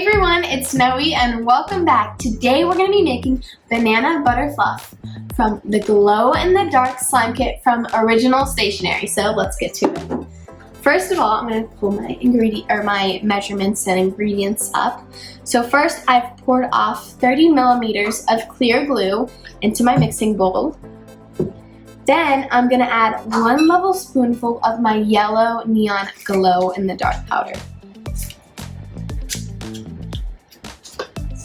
Hey everyone, it's Snowy and welcome back. Today we're going to be making Banana Butter Fluff from the Glow in the Dark Slime Kit from Original Stationery. So let's get to it. First of all, I'm going to pull my measurements and ingredients up. So first I've poured off 30 millimeters of clear glue into my mixing bowl. Then I'm going to add 1 level spoonful of my yellow neon glow in the dark powder.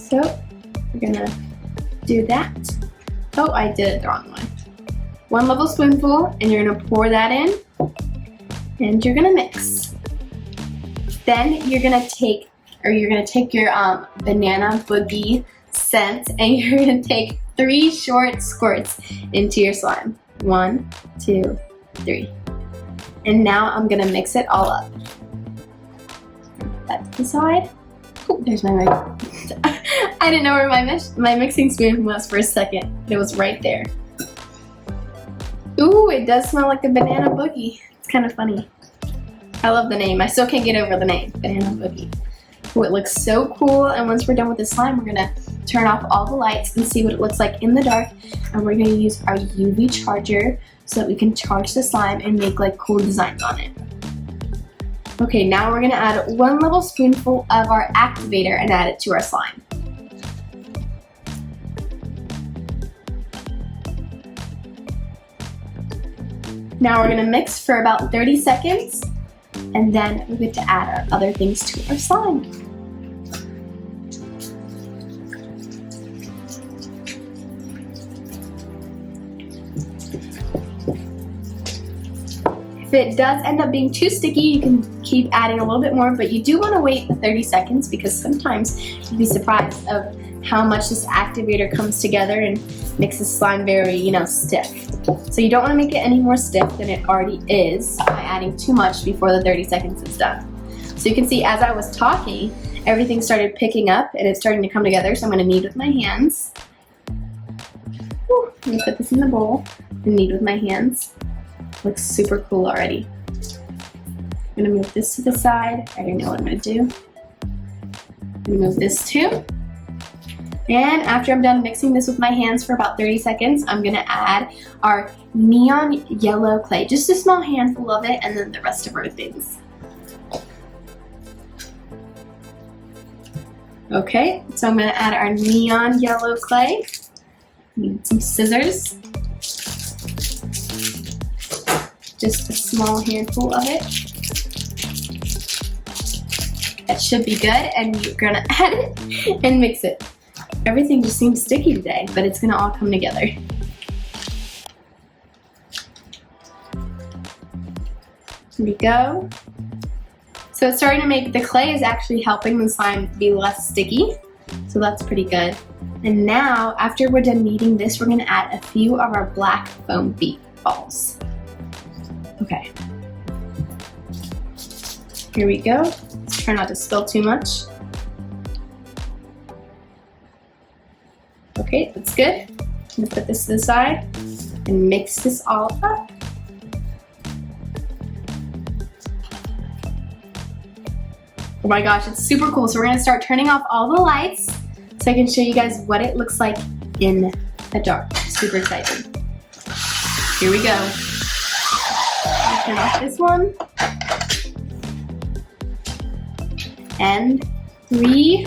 So we're gonna do that. Oh, I did it the wrong way. 1 level spoonful, and you're gonna pour that in, and you're gonna mix. Then you're gonna take your banana boogie scent, and you're gonna take 3 short squirts into your slime. 1, 2, 3. And now I'm gonna mix it all up. Put that to the side. Oh, there's my mic. I didn't know where my mixing spoon was for a second. It was right there. Ooh, it does smell like a banana boogie. It's kind of funny. I love the name. I still can't get over the name, Banana Boogie. Ooh, it looks so cool. And once we're done with the slime, we're gonna turn off all the lights and see what it looks like in the dark. And we're gonna use our UV charger so that we can charge the slime and make like cool designs on it. Okay, now we're gonna add 1 level spoonful of our activator and add it to our slime. Now we're gonna mix for about 30 seconds, and then we get to add our other things to our slime. If it does end up being too sticky, you can keep adding a little bit more, but you do want to wait the 30 seconds because sometimes you'd be surprised of how much this activator comes together and makes the slime very, stiff. So you don't want to make it any more stiff than it already is by adding too much before the 30 seconds is done. So you can see as I was talking, everything started picking up and it's starting to come together, so I'm going to knead with my hands. Whew, let me put this in the bowl and knead with my hands. Looks super cool already. I'm gonna move this to the side. I already know what I'm gonna do. I'm gonna move this too. And after I'm done mixing this with my hands for about 30 seconds, I'm gonna add our neon yellow clay. Just a small handful of it, and then the rest of our things. Okay, so I'm gonna add our neon yellow clay. Need some scissors. Just a small handful of it. That should be good, and you're gonna add it and mix it. Everything just seems sticky today, but it's gonna all come together. Here we go. So it's starting to make, the clay is actually helping the slime be less sticky, so that's pretty good. And now, after we're done kneading this, we're gonna add a few of our black foam bead balls. Okay, here we go. Let's try not to spill too much. Okay, that's good. I'm gonna put this to the side and mix this all up. Oh my gosh, it's super cool. So we're gonna start turning off all the lights so I can show you guys what it looks like in the dark. Super exciting. Here we go. Turn off this one. And 3,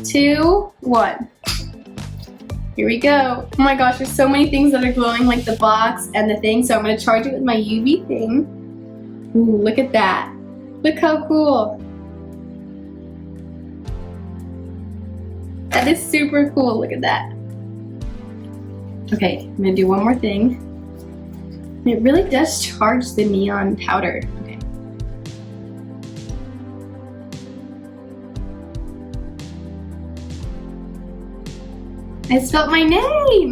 2, 1. Here we go. Oh my gosh, there's so many things that are glowing, like the box and the thing. So I'm gonna charge it with my UV thing. Ooh, look at that. Look how cool. That is super cool, look at that. Okay, I'm gonna do one more thing. It really does charge the neon powder. Okay. I spelled my name!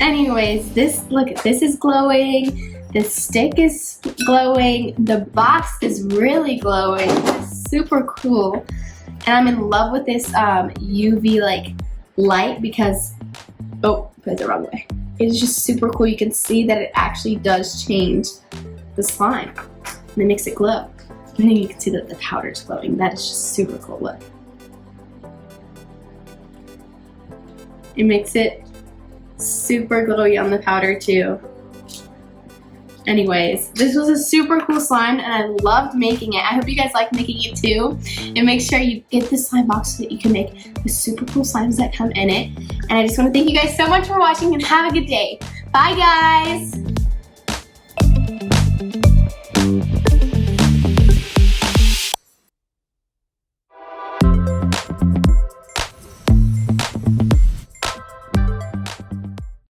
Anyways, this is glowing. The stick is glowing. The box is really glowing. It's super cool. And I'm in love with this UV light because, oh, put it the wrong way. It's just super cool. You can see that it actually does change the slime and it makes it glow. And then you can see that the powder's glowing. That is just super cool. Look. It makes it super glowy on the powder too. Anyways, this was a super cool slime and I loved making it. I hope you guys like making it too. And make sure you get this slime box so that you can make the super cool slimes that come in it. And I just want to thank you guys so much for watching and have a good day. Bye guys!